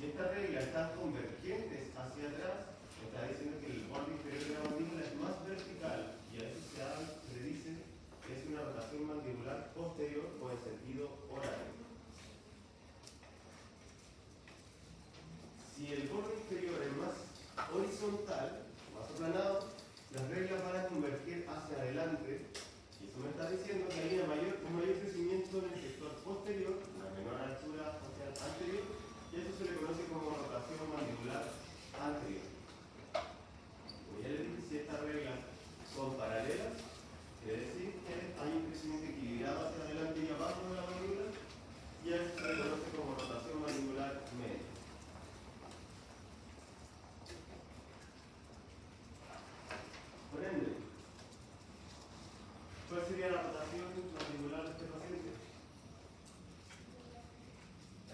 Si estas reglas están convergentes hacia atrás, está diciendo que el borde inferior de la mandíbula es más vertical y a eso se le dice que es una rotación mandibular posterior o en sentido horario. Si el borde inferior es más horizontal, más aplanado, las reglas van a converger hacia adelante y eso me está diciendo que hay un mayor crecimiento en el sector posterior, una menor altura facial anterior, y eso se le conoce como rotación mandibular anterior. Como ya les dije, si estas reglas son paralelas, quiere decir que hay un crecimiento equilibrado hacia adelante y abajo de la mandíbula, y a eso se le conoce como rotación mandibular media. Por ende, ¿cuál sería la rotación mandibular de este paciente?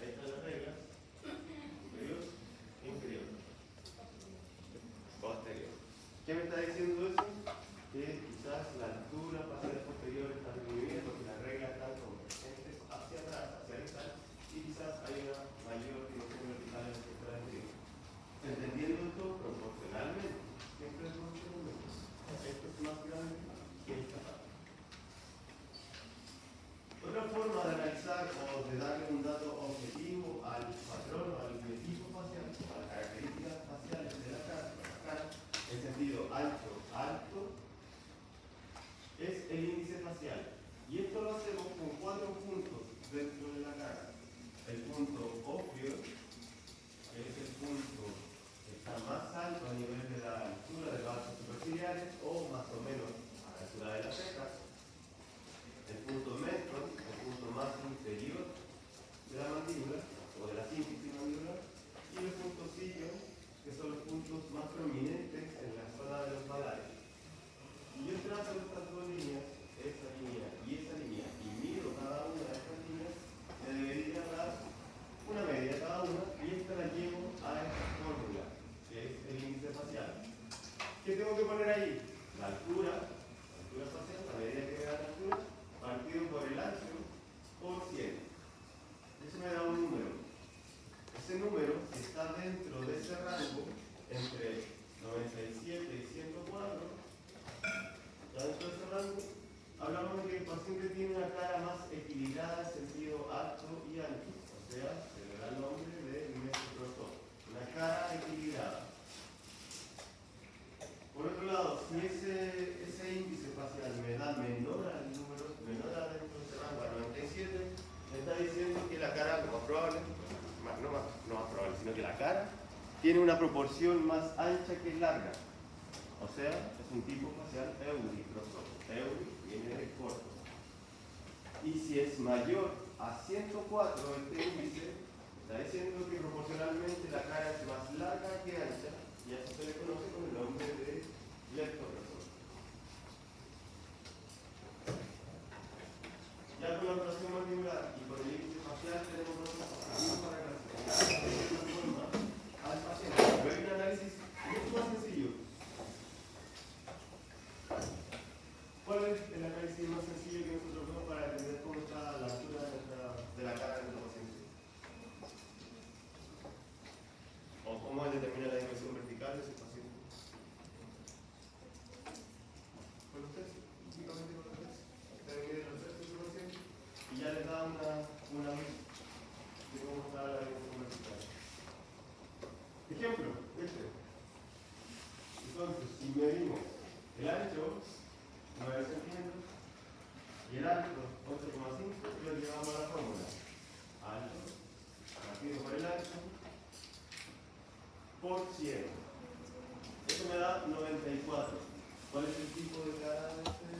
Ahí están las reglas. Superior, inferior, posterior. ¿Qué me está diciendo eso? Que quizás la altura facial posterior está disminuida porque las reglas están convergentes hacia atrás, hacia el tal, y quizás hay una mayor dirección vertical en el sector anterior. Entendiendo esto proporcionalmente, siempre es proporcionalmente. Esto es más grande que esta parte. Otra forma de analizar o de darle un dato objetivo al patrón o al biotipo facial, a las características faciales de la cara, en sentido alto, es el índice facial. Y esto lo hacemos con 4 puntos dentro de la cara. El punto obvio, que es el punto que está más alto a nivel de la altura de los arcos superciliares o más o menos a la altura de las cejas. El punto metron, el punto más inferior de la mandíbula o de la sínfisis mandibular, y los puntos sillo, que son los puntos más prominentes en la zona de los malares. Y yo trazo estas dos líneas, esa línea, y mido cada una de estas líneas, me debería dar una media cada una, y esta la llevo a esta fórmula, que es el índice facial. ¿Qué tengo que poner ahí? La altura facial, la medida que me da la altura, partido por el ancho por 100. Eso me da un número. Ese número está dentro de ese rango entre 97 y 104. Ya dentro de ese rango, hablamos de que el paciente tiene una cara más equilibrada en sentido alto y ancho. O sea, se le da el nombre de mesoprosor. Una cara equilibrada. Por otro lado, si ese índice facial me da menor al número, menor a dentro de ese rango, a 97, me está diciendo que la cara, lo más probable, no más probable, sino que la cara tiene una proporción más ancha que larga. O sea, es un tipo facial euriprosor. Euri viene de corto. Y si es mayor a 104 este índice, está diciendo que proporcionalmente la cara es más larga que ancha, y eso se le conoce con el nombre de leptoprosor. Ya con la rotación mandibular y con el índice facial tenemos nosotros para clasificar de esta forma al paciente. Pero hay un análisis mucho más sencillo. ¿Cuál es el análisis más sencillo que nosotros vemos para entender cómo está la altura de la cara de nuestro paciente? ¿O cómo determina la dimensión vertical de ese paciente? Con los tres, únicamente con los tres. Usted mide los tres de su paciente y ya les da una vez de cómo está la dimensión vertical. Ejemplo, este. Entonces, si medimos el ancho, 9 centímetros, y el alto, 8,5, lo llevamos a la fórmula. Alto, partido por el ancho, por 100. Eso me da 94. ¿Cuál es el tipo de cara de este?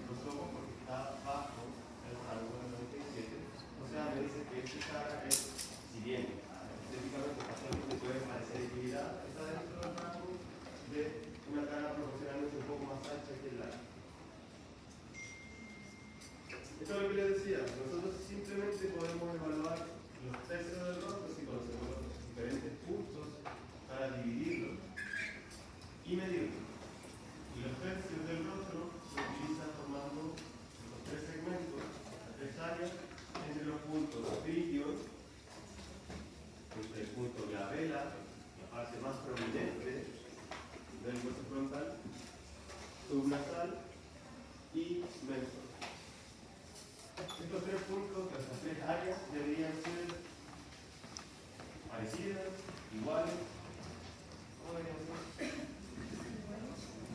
Prosoma, porque está bajo el rango del 97. O sea, me dice que esta cara es, si bien estéticamente facialmente puede parecer equilibrada, está dentro del rango de una cara proporcionalmente un poco más ancha que la. Esto es lo que les decía, nosotros simplemente podemos evaluar los tercios del rostro si conocemos los diferentes puntos para dividirlo y medirlo. Y los tercios del rostro se utilizan formando los tres segmentos, las tres áreas, entre los punto trigio, entre el punto glabela, la parte más prominente del hueso frontal, subnasal y mentón. Estos tres puntos, estas tres áreas, deberían ser parecidas, iguales, ¿cómo deberían ser?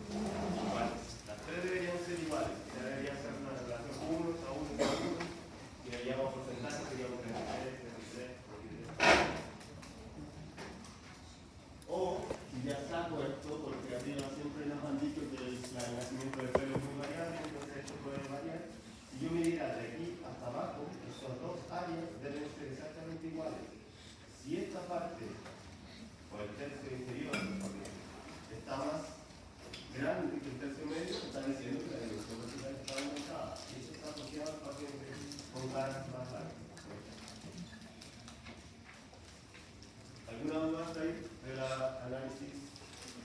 Iguales. Las tres deberían ser iguales, ya deberían ser una relación 1 a 1 a 1, y haríamos porcentaje, seríamos 33, 33, 33. O, si ya saco esto, porque arriba siempre nos han dicho que el nacimiento del pelo es muy variable, entonces esto puede variar. Si yo me diera de aquí hasta abajo, estas dos áreas deben ser exactamente iguales. Si esta parte, o el tercio inferior, está más grande que el tercio medio, está diciendo que la dimensión vertical está aumentada. Y eso está asociado al paciente con caras más largas. ¿Alguna duda hasta ahí del análisis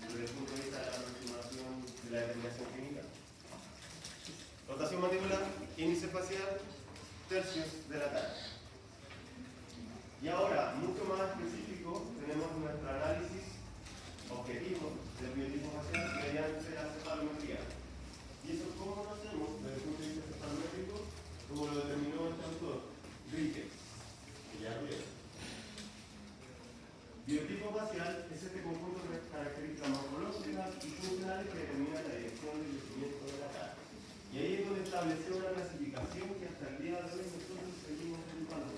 desde el punto de vista de la aproximación de la determinación clínica? Rotación mandibular, índice facial, tercios de la cara. Y ahora, mucho más específico, tenemos nuestro análisis objetivo del biotipo facial mediante la cefalometría. ¿Y eso cómo lo hacemos desde el punto de vista cefalométrico? Como lo determinó este autor, Ricketts, que ya lo vieron. Biotipo facial es este conjunto de características morfológicas y funcionales que determina la dirección del crecimiento de la cara. Y ahí es donde estableció una clasificación que hasta el día de hoy nosotros seguimos ocupando,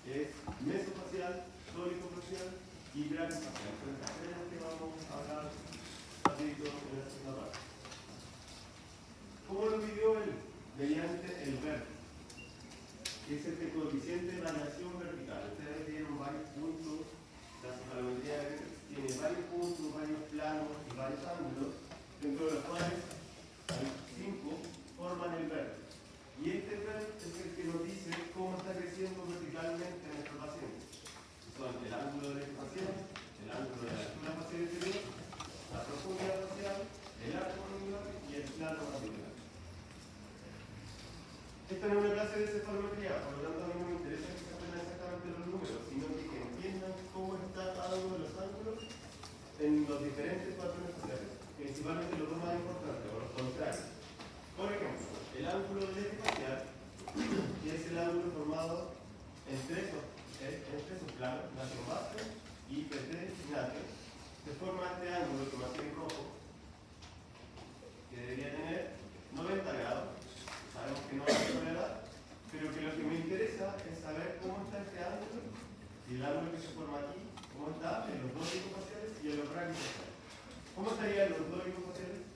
que es mesofacial, dórico-facial y brachiofacial. Son las tres que vamos a hablar rapidito en la segunda parte. ¿Cómo lo midió él? Mediante el vértice, que es este coeficiente de variación vertical. Ustedes vieron varios puntos, la cefalometría tiene varios puntos, varios planos y varios ángulos, dentro de los cuales hay 5 forman el vértice. Y este vértice es el que nos dice cómo está creciendo verticalmente nuestro paciente. Son el ángulo de la facial, el ángulo de la altura facial inferior, la profundidad facial, el arco mandibular y el plano mandibular. Esta no es una clase de cefalometría, por lo tanto a mí no me interesa que se aprendan exactamente los números, sino que entiendan cómo está cada uno de los ángulos en los diferentes patrones faciales, principalmente los dos más importantes, o los contrarios. Por ejemplo, el ángulo del eje facial, que es el ángulo formado entre esos planos, nación base y PT nación, se forma este ángulo que marqué en rojo, que debería tener 90 grados. Sabemos que no es la edad, pero que lo que me interesa es saber cómo está este ángulo y el ángulo que se forma aquí, cómo está en los dóricos faciales y en los brachiofaciales. ¿Cómo estaría en los dóricos faciales?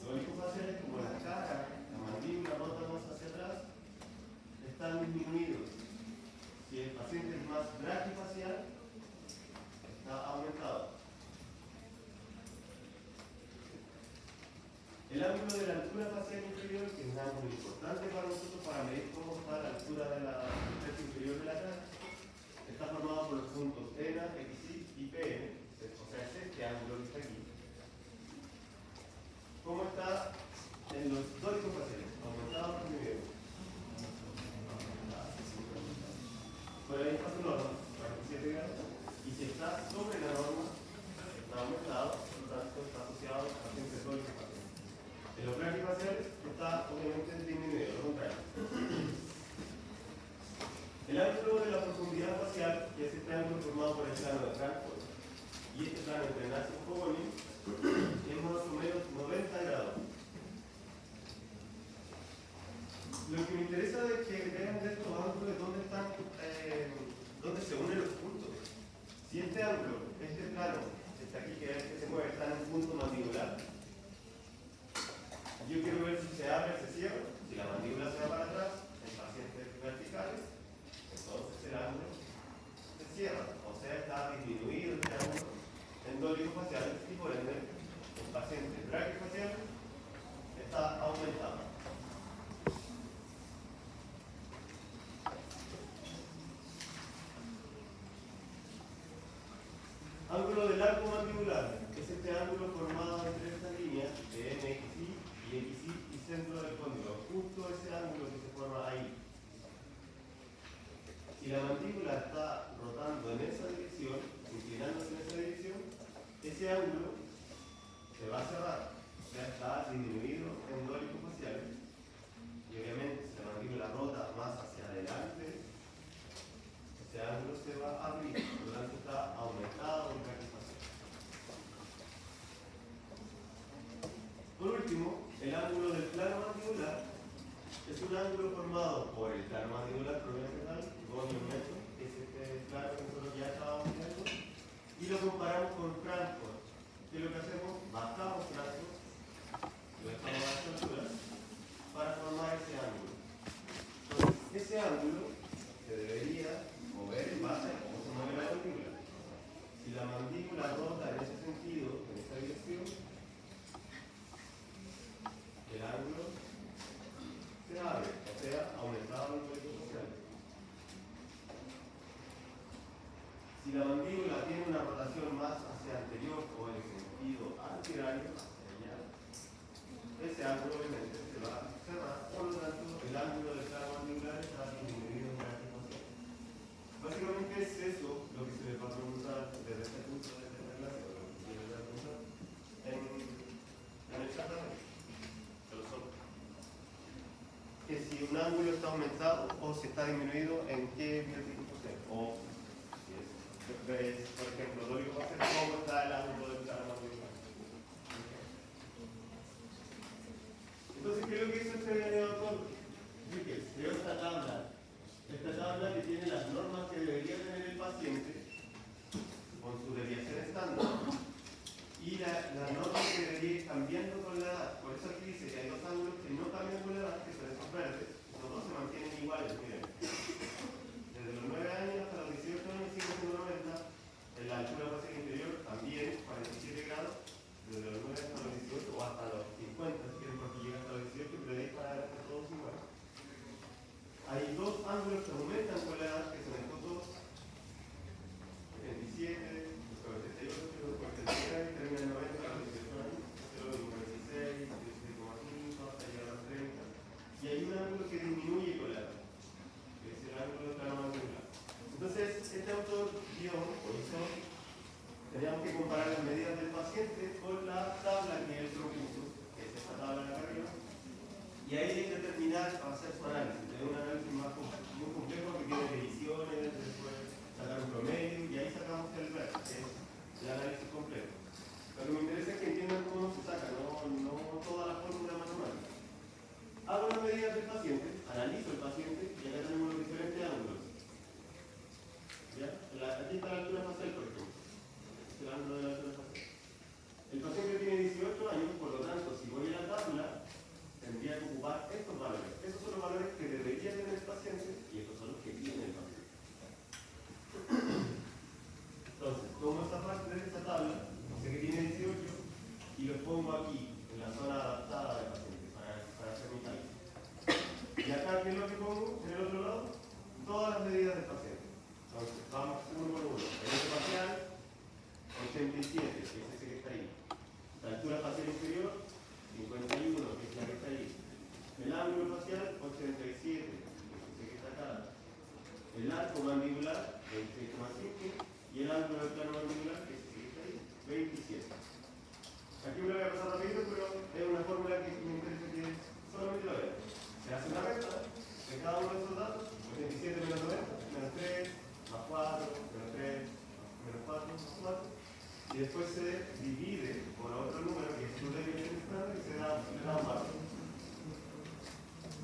Dóricos faciales, como la cara, la mandíbula rota más hacia atrás, están disminuidos. Si el paciente es más brachiofacial, está aumentado. El ángulo de la altura facial inferior, que es un ángulo importante para nosotros para medir cómo está la altura del tercio inferior de la cara, está formado por los puntos ENA, XY y PN, o sea, es este ángulo que está aquí. ¿Cómo está en los dóricos faciales? Aumentado por nivel. Por ahí está su norma, 47 grados. Y si está sobre la norma, está aumentado, por lo tanto está asociado a pacientes dóricos faciales. En los brachiofaciales está obviamente disminuido, lo contrario. El ángulo de la profundidad facial, que es este ángulo formado por el plano de Frankfurt y este plano entre Nacho y Fogoni, es más o menos 90 grados. Lo que me interesa es que vean de estos ángulos dónde se unen los puntos. Si este ángulo, este plano, este aquí que es que se mueve, está en un punto mandibular, yo quiero ver si se abre o se cierra. Si la mandíbula se va para atrás, en pacientes verticales, entonces el ángulo se cierra. O sea, está disminuido este ángulo en dóricos faciales y por ende, el paciente brachiofacial está aumentado. Ángulo del arco mandibular es este ángulo formado entre estas líneas de MXY y XY y Z. está disminuido en dólicos faciales. Y obviamente, si la mandíbula rota más hacia adelante, ese ángulo se va a abrir, por lo tanto está aumentado el braquio facial. Por último, el ángulo del plano mandibular es un ángulo formado por el plano mandibular propiamente tal, gonio medio, que es este plano que nosotros ya estábamos viendo, y lo comparamos con Frankfurt. ¿Qué es lo que hacemos? Bajamos Frankfurt, lo dejamos a esta altura, para formar ese ángulo. Entonces, ese ángulo se debería mover en base a cómo se mueve la mandíbula. Si la mandíbula rota en ese sentido, en esa dirección, el ángulo se abre, o sea, aumentado el dólico facial. Si la mandíbula tiene una rotación más hacia anterior o en el sentido antirario, hacia allá, ese ángulo obviamente se va a cerrar, por lo tanto el ángulo del plano mandibular está disminuido en la facial. Básicamente es eso lo que se les va a preguntar desde este punto de esta clase, o lo que se les va a preguntar en el examen. Que si un ángulo está aumentado o si está disminuido, en qué biotipo sea. O si es, por ejemplo, dólico facial, cómo está el ángulo del plano mandibular. Entonces, ¿qué es lo que hizo este autor? Creó esta tabla que tiene las normas que debería tener el paciente con su deviación estándar y la norma que debería ir cambiando con la edad. Por eso aquí dice que hay dos ángulos que no cambian con la edad, que son esos verdes, los dos se mantienen iguales, miren. Desde los 9 años hasta los 18 años sigue siendo 90, en la altura facial inferior también 47 grados, desde los 9 hasta los 18 o hasta los 50, si quieren, porque llega hasta los 18, pero de ahí para adelante todos iguales. Hay dos ángulos que aumentan con la edad, que son estos dos, 37, 48, 49, termina en 90 a los 18 años, 46, 17,5 hasta llegar a los 30. Y hay un ángulo que disminuye con la edad, que es el ángulo de plano mandibular. Entonces, este autor dio, por eso, teníamos que comparar las medidas del paciente con la tabla que él propuso, que es esta tabla de acá arriba, y ahí hay que determinar, hacer su análisis. Es un análisis muy complejo que tiene mediciones, después sacar un promedio, y ahí sacamos el REP, que es el análisis completo. Lo que me interesa es que entiendan cómo se saca, no toda la fórmula matemática. Hago las medidas del paciente, analizo el paciente, y acá tenemos los diferentes ángulos. ¿Ya? Aquí está la altura facial, por ejemplo. Este es el ángulo de la altura facial. El paciente tiene 18 años, por lo tanto, si voy a la tabla, tendría que ocupar estos valores. Esos son los valores que debería tener el paciente y estos son los que tiene el paciente. Entonces, tomo esta parte de esta tabla, sé que tiene 18, y los pongo aquí, en la zona adaptada del paciente, para hacer mi cálculo. Y acá, ¿qué es lo que pongo? En el otro lado, todas las medidas del paciente. Entonces, vamos uno por uno. El facial, 87, que es ese que está ahí. La altura facial inferior, 51, que es la que está ahí. El ángulo facial, 87, que es ese que está acá. El arco mandibular, 26,5. Y el ángulo del plano mandibular, que es ese que está ahí, 27. Aquí me lo voy a pasar rapidito, pero es una fórmula que me interesa que solamente lo vean. Se hace una recta de cada uno de esos datos, 87 menos 90, menos 3, más 4, menos 3, menos 4, más 4. Y después se divide por otro número que es su deviación estándar y se le da un valor.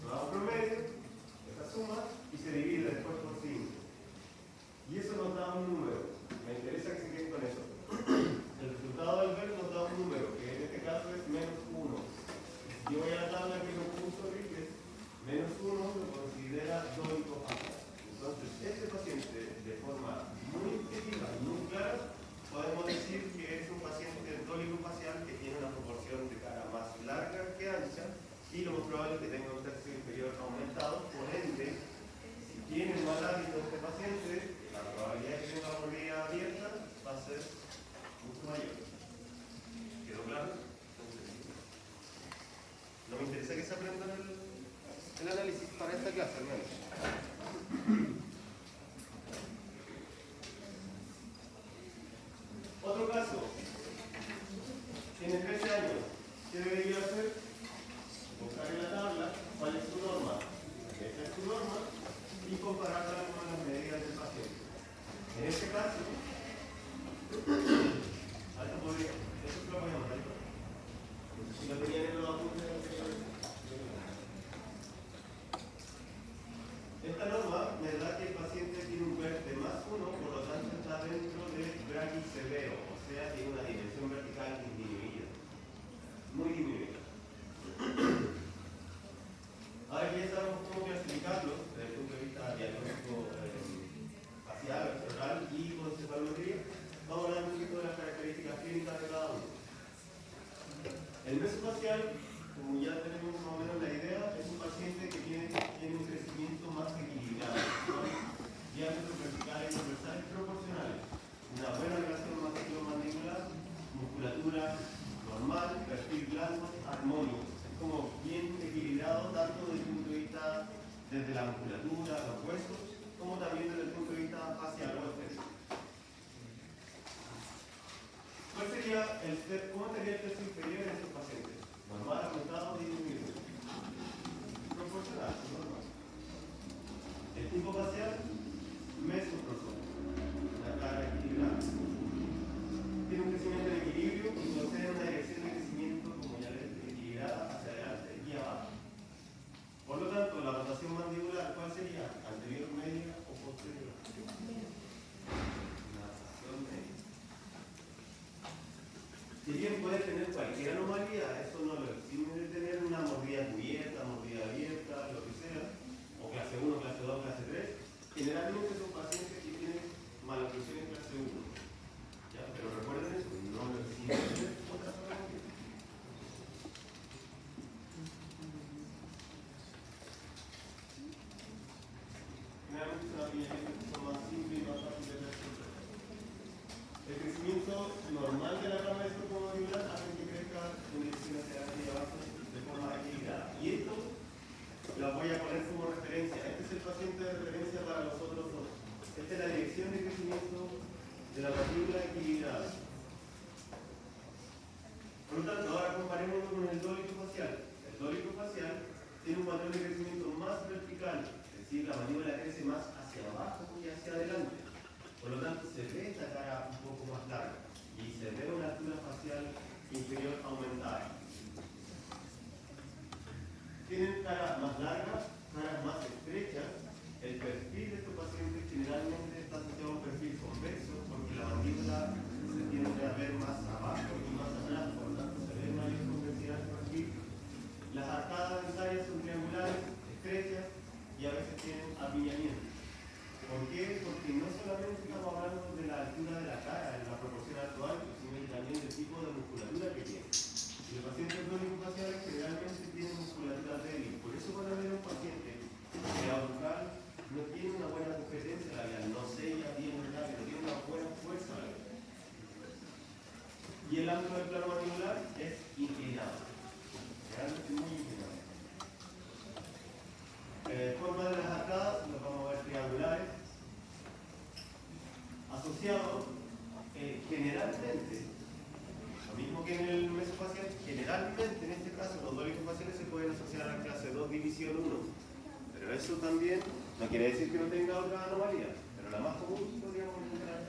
Nos da un promedio, esta suma, y se divide después por 5. Y eso nos da un número. Me interesa que se queden con eso. El resultado del ver nos da un número, que en este caso es menos 1. Si yo voy a la tabla que nos puso Riquet, menos 1 lo considera dólico facial. Entonces, este paciente, de forma muy objetiva y muy clara, podemos decir que es un paciente dólico facial que tiene una proporción de cara más larga que ancha y lo más probable es que tenga un tercio inferior aumentado. Por ende, si tiene mal hábito este paciente, la probabilidad de que tenga la mordida abierta va a ser mucho mayor. ¿Quedó claro? No me interesa que se aprendan el análisis para esta clase, al menos. Otro caso. Tiene 13 años. ¿qué debería hacer? Buscar en la tabla cuál es su norma. Esta es su norma y compararla con las medidas del paciente. En este caso, esto lo voy a mandar. Si lo tenían en los apuntes anteriores. Esta norma me da que el paciente tiene un PERF de +1, por lo tanto está dentro del braquisevero, o sea, tiene una dimensión vertical disminuida. Muy disminuida. Ahora que ya sabemos cómo clasificarlo desde el punto de vista diagnóstico facial, cerebral y con cefalometría, vamos a hablar un poquito de las características clínicas de cada uno. El mesofacial, como ya tenemos más o menos la idea, es un paciente que tiene un crecimiento más equilibrado, con diámetros verticales y transversales proporcionales, una buena relación maxilomandibular, musculatura normal, perfil blando, armónico. Es como bien equilibrado tanto desde el punto de vista desde la musculatura, los huesos, como también desde el punto de vista facial o estético. ¿Cómo sería el tercio inferior en estos pacientes? Normal, aumentado, disminuido. Proporcional, normal. El tipo facial, mesoprosal. La cara equilibrada. Tiene un crecimiento en equilibrio y posee una dirección de crecimiento, como ya les dije, equilibrada hacia adelante y abajo. Por lo tanto, la rotación mandibular, ¿cuál sería? ¿Anterior, media o posterior? La rotación media. Si bien puede tener cualquier anomalía, eso no lo exime de tener una mordida cubierta, mordida abierta, lo que sea, o clase 1, clase 2, clase 3, generalmente son pacientes que tienen maloclusión en clase 1. ¿Ya? Pero recuerden eso, no lo exime de tener otras anomalías. Generalmente son apiñamientos que son más simples y más fáciles de resolver. El crecimiento normal de la rama estrofomandibular hace que crezca en dirección hacia adelante y abajo de forma equilibrada. Y esto lo voy a poner como referencia. Este es el paciente de referencia para los otros dos. Esta es la dirección de crecimiento de la mandíbula equilibrada. Por lo tanto, ahora comparémoslo con el dólico facial. El dólico facial tiene un patrón de crecimiento más vertical, es decir, la mandíbula crece más hacia abajo y hacia adelante. Por lo tanto, se ve esta cara un poco más larga y se ve una altura facial inferior aumentada. Tienen caras más largas, caras más estrechas. El perfil de estos pacientes generalmente está asociado a un perfil convexo porque la mandíbula se tiende a ver más abajo y más atrás, por lo tanto se ve mayor convexidad del perfil. Las arcadas dentarias son triangulares, estrechas y a veces tienen apiñamiento. ¿Por qué? Porque no solamente estamos hablando de la altura de la cara en la proporción actual, sino también del tipo de musculatura que tiene. Y los pacientes dólico-faciales generalmente tienen musculatura débil. Por eso van a ver un paciente que la bucal no tiene una buena competencia labial, no sella bien el labio, no tiene una buena fuerza labial. Y el ángulo del plano mandibular es inclinado. Realmente muy inclinado. Forma de las arcadas, los vamos a ver triangulares, asociados generalmente, lo mismo que en el mesofacial, generalmente en este caso los dólico-faciales se pueden asociar a la clase 2 división 1, pero eso también no quiere decir que no tenga otra anomalía, pero la más común podríamos encontrar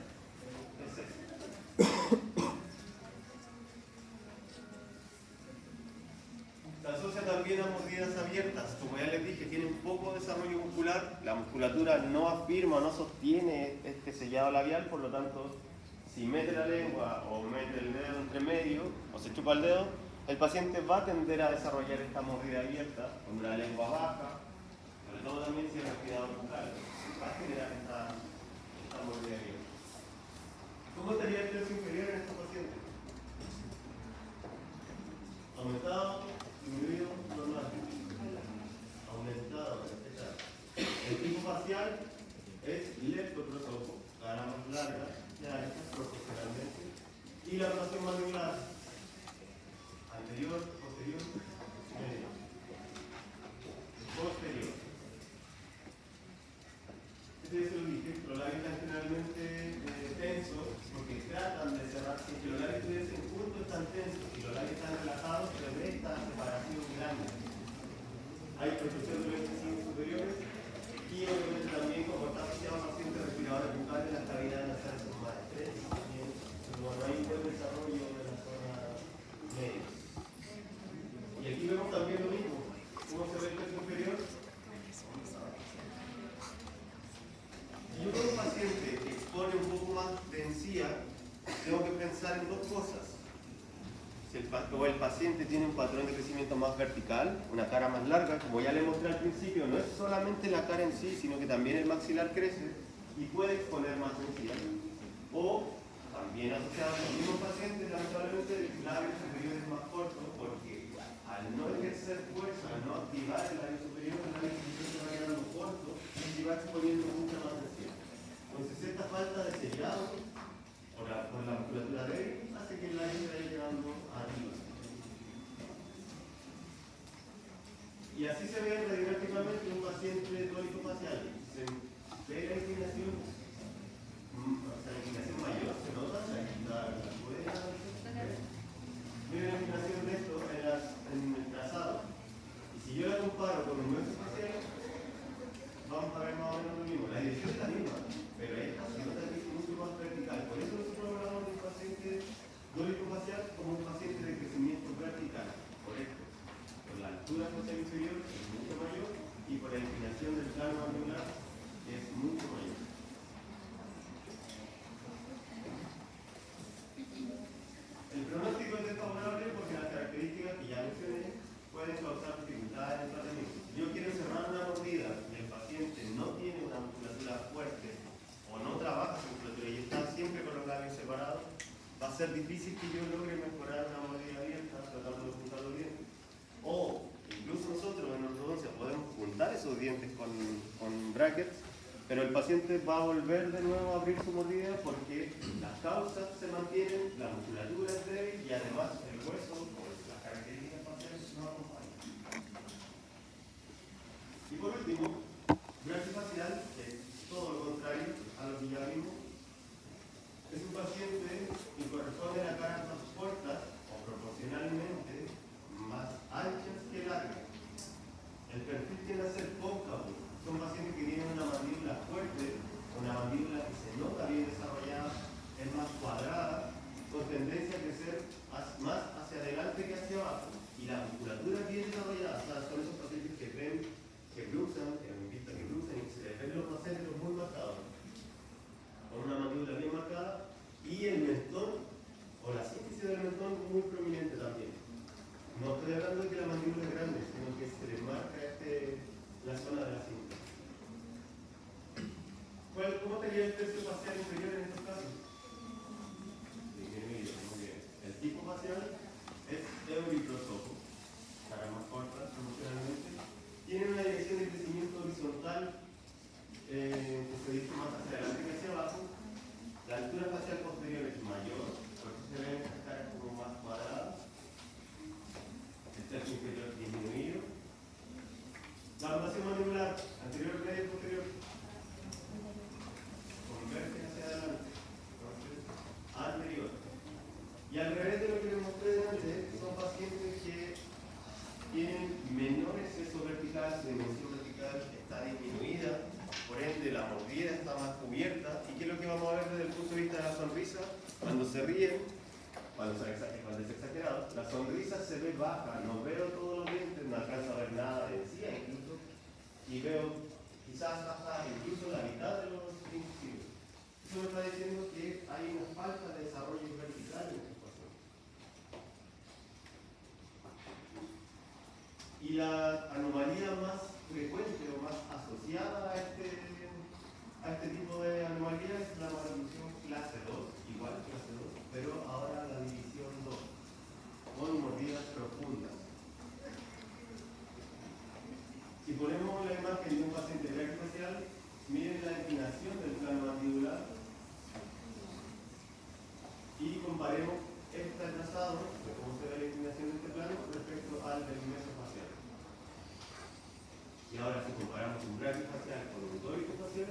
es esa. Se asocia también a mordidas abiertas, como ya les dije, tienen poco desarrollo muscular, la musculatura no afirma, no sostiene este sellado labial, por lo tanto, si mete la lengua o mete el dedo entre medio o se chupa el dedo, el paciente va a tender a desarrollar esta mordida abierta con una lengua baja, sobre todo también si es respirador bucal, va a generar esta mordida abierta. ¿Cómo estaría el tercio inferior en estos pacientes? Aumentado, disminuido, normal. Aumentado, el tipo facial es leptoprosopo, cara más larga, ya esta proporcionalmente. Y la rotación mandibular, anterior, posterior, medio. Posterior. Este es el dije, los labios están generalmente tensos porque tratan de cerrar. Si los labios estuviesen juntos están tensos y los labios están relajados, se ve hay protección de los intestinos superiores y obviamente también como está asociado a pacientes respiradores bucales, las cavidades nasales son más estrechas también, pero no hay buen desarrollo de la zona media. Y aquí vemos también lo mismo, cómo se ve el peso inferior. Si yo veo un paciente que expone un poco más de encía, tengo que pensar en dos cosas. Si el paciente tiene un patrón de crecimiento más vertical, una cara más larga, como ya le mostré al principio, no es solamente la cara en sí, sino que también el maxilar crece y puede exponer más encía. O también asociado a los mismos pacientes, lamentablemente el labio superior es más corto porque al no ejercer fuerza, al no activar el labio superior, el labio superior se va quedando corto y va exponiendo mucha más encía. Entonces esta falta de sellado por la musculatura débil hace que el labio se vaya quedando arriba. Y así se ve radiográficamente un paciente dólico facial. Se ve la inclinación, la inclinación mayor, se nota, la puede ver. Miren la inclinación de esto en el trazado. Y si yo la comparo con el nuestro facial, vamos a ver más o menos lo mismo. La dirección es la misma, pero esta se nota que es mucho más vertical. Por eso nosotros hablamos de un paciente dólico facial como un paciente de crecimiento vertical. Por esto. Por la altura facial inferior es mucho mayor y por la inclinación del plano mandibular es mucho mayor. El pronóstico es desfavorable porque las características que ya mencioné pueden causar dificultades en el tratamiento. Si yo quiero cerrar una mordida y el paciente no tiene una musculatura fuerte o no trabaja su musculatura y está siempre con los labios separados, va a ser difícil que yo logre mejorar una mordida abierta tratando de juntar los dientes. O incluso nosotros en ortodoncia podemos juntar esos dientes con brackets, pero el paciente va a volver de nuevo a abrir su mordida porque las causas se mantienen, la musculatura es débil y además el hueso o las características faciales no acompañan. Y por último, braquifacial, que es todo lo contrario a lo que ya vimos, es un paciente que corresponde a caras más cortas o proporcionalmente más anchas que largas. El perfil tiende a ser cóncavo. Son pacientes que tienen una mandíbula fuerte, una mandíbula que se nota bien desarrollada, es más cuadrada, con tendencia a crecer más hacia adelante que hacia abajo. Y la musculatura bien desarrollada, o sea, son esos pacientes que ven, que bruxan, que han visto que bruxan y se les ven los macéteros muy marcados, con una mandíbula bien marcada y el mentón o la síntesis del mentón muy prominente también. No estoy hablando de que la mandíbula es grande, sino que se le marca la zona de la síntesis. ¿Cómo sería el tercio facial inferior en estos casos? Disminuido, muy bien. El tipo facial es euriprosopo, cara más corta proporcionalmente. Tiene una dirección de crecimiento horizontal que se dirige más hacia adelante que hacia abajo. La altura facial posterior es mayor, por eso se ven estas caras como más cuadradas. El tercio inferior disminuido. La rotación mandibular, anterior, medio, posterior. Converge hacia adelante. Anterior. Y al revés de lo que les mostré antes, son pacientes que tienen menor exceso vertical, su dimensión vertical está disminuida, por ende la mordida está más cubierta. ¿Y qué es lo que vamos a ver desde el punto de vista de la sonrisa? Cuando se ríen, cuando es exagerado, la sonrisa se ve baja, no veo todos los dientes, no alcanzo a ver nada de encía incluso, y veo quizás hasta incluso la mitad de los incisivos. Eso me está diciendo que hay una falta de desarrollo vertical en estos pacientes. Y la anomalía más frecuente o más asociada a este tipo de anomalía es la malnutrición clase 2, igual clase 2, pero ahora la división 2, con mordidas profundas. Si ponemos la imagen de un paciente braquifacial, miren la inclinación del plano mandibular y comparemos este trazado, de cómo se ve la inclinación de este plano, respecto al del mesofacial. Y ahora si comparamos un braquifacial con un dórico-facial,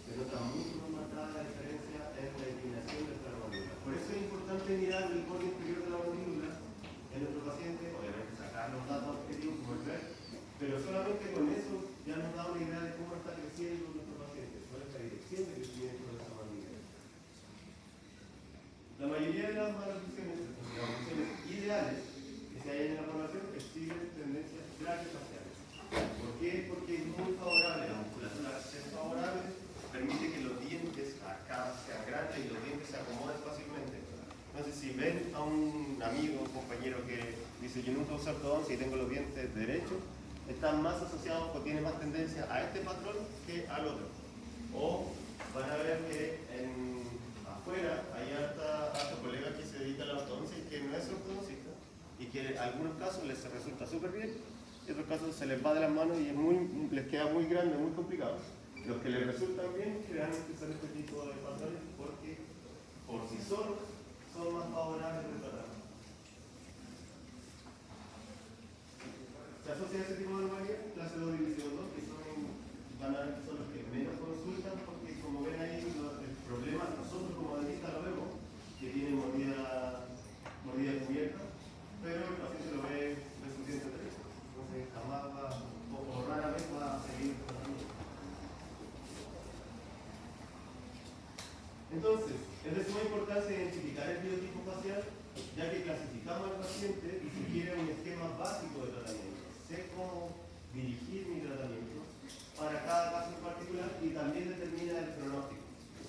se nota mucho más marcada la diferencia en la inclinación del plano mandibular. Por eso es importante mirar el borde inferior de la mandíbula en nuestro paciente, obviamente sacar los datos objetivos como el ver, pero solamente solamente con eso ya nos da una idea de cómo está creciendo nuestro paciente, cuál es la dirección de crecimiento de esa manera. La mayoría de las malnutriciones, las condiciones ideales que se hallan en la población, exhiben tendencias brachiofaciales. ¿Por qué? Porque es muy favorable, la musculatura es favorable, permite que los dientes acá sean grandes y los dientes se acomoden fácilmente. Entonces, si ven a un amigo, un compañero que dice yo nunca uso ortodoncia y tengo los dientes derechos, están más asociados o tienen más tendencia a este patrón que al otro. O van a ver que afuera hay harta colega que se dedica a la ortodoncia y que no es ortodoncista y que en algunos casos les resulta súper bien y en otros casos se les va de las manos y les queda muy grande, muy complicado. Los que les resultan bien generalmente son este tipo de patrones porque por sí solos son más favorables del tratamiento. Se asocia a ese tipo de anomalías, clase 2 división 2, que son los que menos consultan, porque como ven ahí, el problema, nosotros como dentistas lo vemos, que tienen mordida cubierta, pero el paciente lo ve suficiente derecho. Entonces jamás o rara vez va a seguir tratando. Entonces, es de suma importancia identificar el biotipo facial, ya que clasificamos al paciente y sugiere un esquema básico de tratamiento. Sé cómo dirigir mi tratamiento para cada caso en particular y también determina el pronóstico.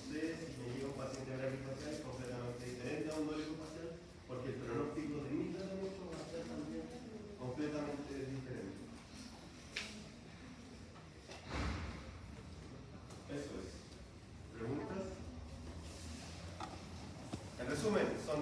Sé si me llega un paciente brachiofacial es completamente diferente a un dólico facial, porque el pronóstico de mi tratamiento va a ser también completamente diferente. Eso es. ¿Preguntas? En resumen, son